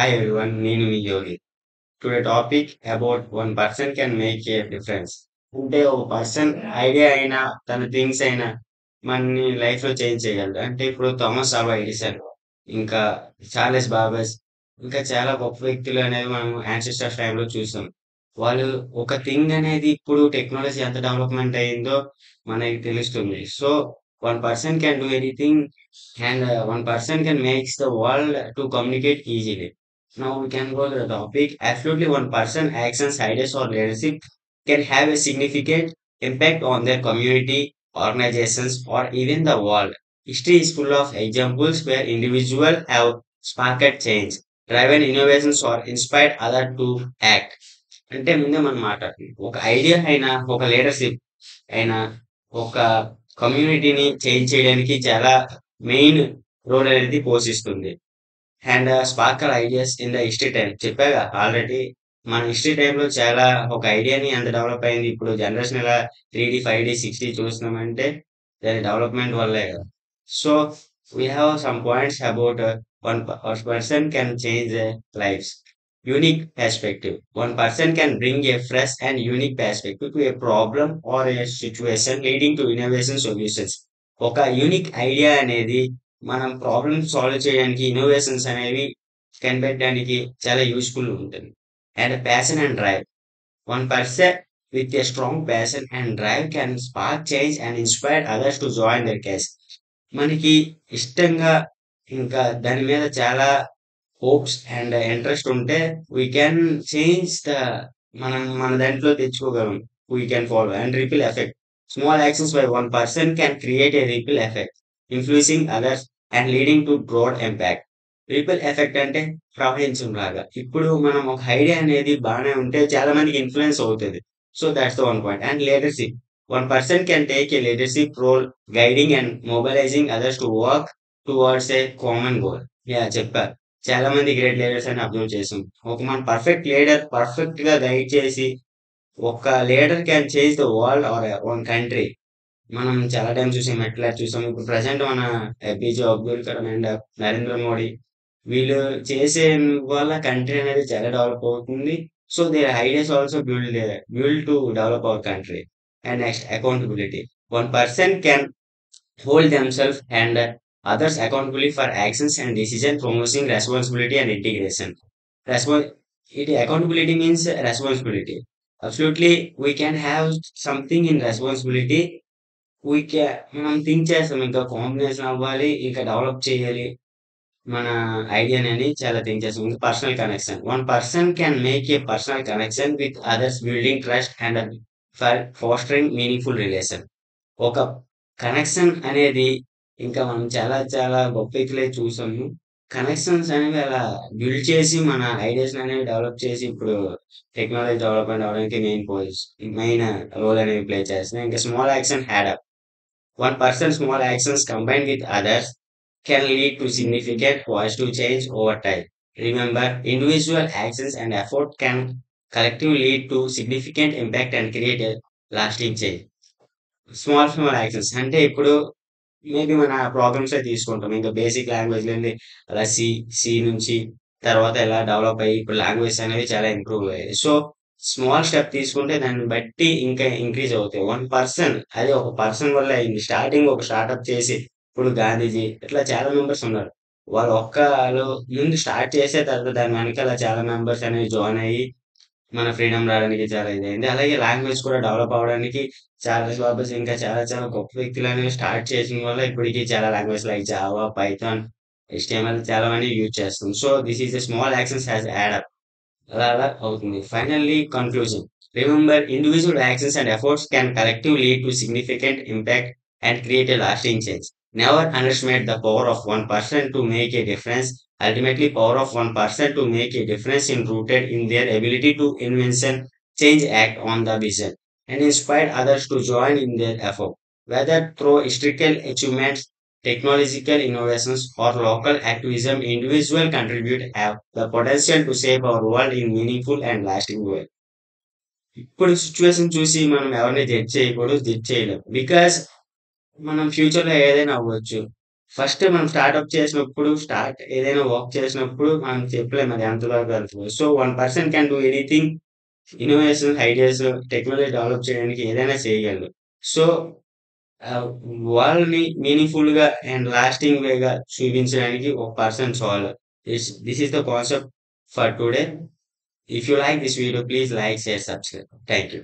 Hi everyone, నేను మీ Yogi. Today topic about one person can make a difference. అంటే ఒక పర్సన్ ఐడియా అయినా, తన థింగ్స్ అయినా మనని లైఫ్‌లో చేంజ్ చేయగలడు. అంటే ఇప్పుడు థామస్ ఆల్వా ఎడిసన్, ఇంకా చార్లెస్ బాబర్స్, ఇంకా చాలా గొప్ప వ్యక్తులు అనేది మనం యాన్సిస్టర్స్ టైమ్‌లో చూసాం. వాళ్ళు ఒక థింగ్ అనేది ఇప్పుడు టెక్నాలజీ ఎంత డెవలప్‌మెంట్ అయిందో మనకి తెలుస్తుంది. So, one person can do anything and one person can makes the world to communicate easily. Now we can go to the topic. Absolutely, one person, actions, ideas, or leadership can have a significant impact on their community, organizations, or even the world. History is full of examples where individuals have sparked change, driven innovations, or inspired others to act. అంటే ముందే మనం మాట్లాడుతుంది ఒక idea అయినా ఒక leadership అయినా ఒక కమ్యూనిటీని change చేయడానికి చాలా మెయిన్ రోల్ అనేది పోషిస్తుంది. And sparkle ideas in the history time చెప్పాగా ఆల్రెడీ. మన హిస్టరీ టైంలో చాలా ఒక ఐడియాని ఎంత డెవలప్ అయింది. ఇప్పుడు జనరేషన్ ఇలా 3D 5D 6D చూస్తున్నామంటే దాని డెవలప్మెంట్ వల్లే కదా. So we have some points about one person can change lives. Unique perspective. One person can bring a fresh and unique perspective to a problem or a situation leading to innovation solutions. ఒక unique idea అనేది మనం problem solve చేయడానికి innovations అనేవి కనిపెట్టడానికి చాలా useful ఉంటుంది. And passion and drive. One person with a strong passion and drive can spark change and inspire others to join their cause. మనకి ఇష్టంగా ఇంకా దాని మీద చాలా హోప్స్ అండ్ ఇంట్రెస్ట్ ఉంటే వీ క్యాన్ చేంజ్ ద మనం మన దాంట్లో తెచ్చుకోగలం. We can follow and ripple effect. Small actions by one person can create a ripple effect influencing others and leading to broad impact. Ripple effect అంటే ప్రవహించం లాగా. ఇప్పుడు మనం ఒక ఐడియా అనేది బాగానే ఉంటే చాలా మందికి ఇన్ఫ్లుయెన్స్ అవుతుంది. So that's the one point. And leadership. One person can take a leadership role guiding and mobilising others to work towards a common goal. Yeah చెప్పారు. చాలా మంది గ్రేట్ లీడర్స్ అని అబ్జర్వ్ చేసాం. ఒక మన పర్ఫెక్ట్ లీడర్ పర్ఫెక్ట్ గా guide చేసి ఒక leader can change the world or one country. మనం చాలా టైం చూసాం, ఎట్లా చూసాం. ఇప్పుడు ప్రజెంట్ మన ఏపీజే అబ్దుల్ కలాం అండ్ నరేంద్ర మోడీ వీళ్ళు చేసే వల్ల కంట్రీ అనేది చాలా డెవలప్ అవుతుంది. So their ideas also build to develop our country. And next accountability. One person can hold themselves and others accountable for actions and decision promoting responsibility and integration. Respon- Accountability means responsibility. Absolutely, we can have something in responsibility. మనం think చేస్తాం ఇంకా combination అవ్వాలి, ఇంకా develop చేయాలి మన ఐడియాని చాలా think చేస్తాం. ఇంకా personal connection. One person can make a personal connection with others building trust and for fostering meaningful relation. ఒక కనెక్షన్ అనేది ఇంకా మనం చాలా చాలా గొప్ప వ్యక్తులే చూసాము. కనెక్షన్స్ అనేవి అలా బిల్డ్ చేసి మన ఐడియాస్ అనేవి డెవలప్ చేసి ఇప్పుడు టెక్నాలజీ డెవలప్మెంట్ అవడానికి మెయిన్ రోల్ అనేవి ప్లే చేస్తున్నాయి. ఇంకా small action had up. One person small actions combine with others can lead to significant positive change over time. Remember, individual actions and effort can collectively lead to significant impact and create a lasting change. Small small actions అంటే ఇప్పుడు maybe మన ప్రాబ్లమ్సే తీసుకుంటాం. ఇంకా basic language నుండి అలా C నుంచి తర్వాత ఎలా డెవలప్ అయ్యి ఇప్పుడు లాంగ్వేజ్ అనేవి చాలా ఇంప్రూవ్ అయ్యాయి. సో స్మాల్ స్టెప్ తీసుకుంటే దాన్ని బట్టి ఇంకా ఇంక్రీజ్ అవుతాయి. వన్ పర్సన్ అది ఒక పర్సన్ వల్ల అయింది. స్టార్టింగ్ ఒక స్టార్ట్‌అప్ చేసి ఇప్పుడు గాంధీజీ ఇట్లా చాలా మెంబర్స్ ఉన్నారు. వాళ్ళు ఒక్కళ్ళు ముందు స్టార్ట్ చేసే తర్వాత దాని వెనకాల చాలా మెంబర్స్ అనేవి జాయిన్ అయ్యి మన ఫ్రీడమ్ రావడానికి చాలా ఇదయింది. అలాగే లాంగ్వేజ్ కూడా డెవలప్ అవ్వడానికి చార్లెస్ బాబర్స్ ఇంకా చాలా చాలా గొప్ప వ్యక్తులనేవి స్టార్ట్ చేసిన వల్ల ఇప్పటికి చాలా language like Java, Python, HTML చాలా మంది యూజ్ చేస్తాం. So this is a small actions has add up. అలా అలా అవుతుంది. Finally conclusion. Remember individual actions and efforts can collectively lead to significant impact and create a lasting change. Never underestimate the power of one person to make a difference. Ultimately, power of one person to make a difference is rooted in their ability to invention, change, act on the vision, and inspire others to join in their effort. Whether through historical achievements, technological innovations, or local activism, individuals contribute have the potential to shape our world in meaningful and lasting way. ఇప్పుడు situation చూసి మనం ఎవరిని judge చేయకూడదు, judge చేయలేం. Because మనం ఫ్యూచర్‌లో ఏదైనా అవ్వచ్చు. ఫస్ట్ మనం స్టార్ట్‌అప్ చేసినప్పుడు ఏదైనా వర్క్ చేసినప్పుడు మనం చెప్పలేం అది ఎంతవరకు వెళ్తదో. So, one person can do anything. Innovation, ideas, technology develop చేయడానికి ఏదైనా చేయగలరు. సో, ఆహ్, వాళ్ళని మీనింగ్‌ఫుల్‌గా అండ్ లాస్టింగ్ వేగా చూపించడానికి ఒక పర్సన్ చాలు. This is the concept for today. If you like this video, please like, share, subscribe. Thank you.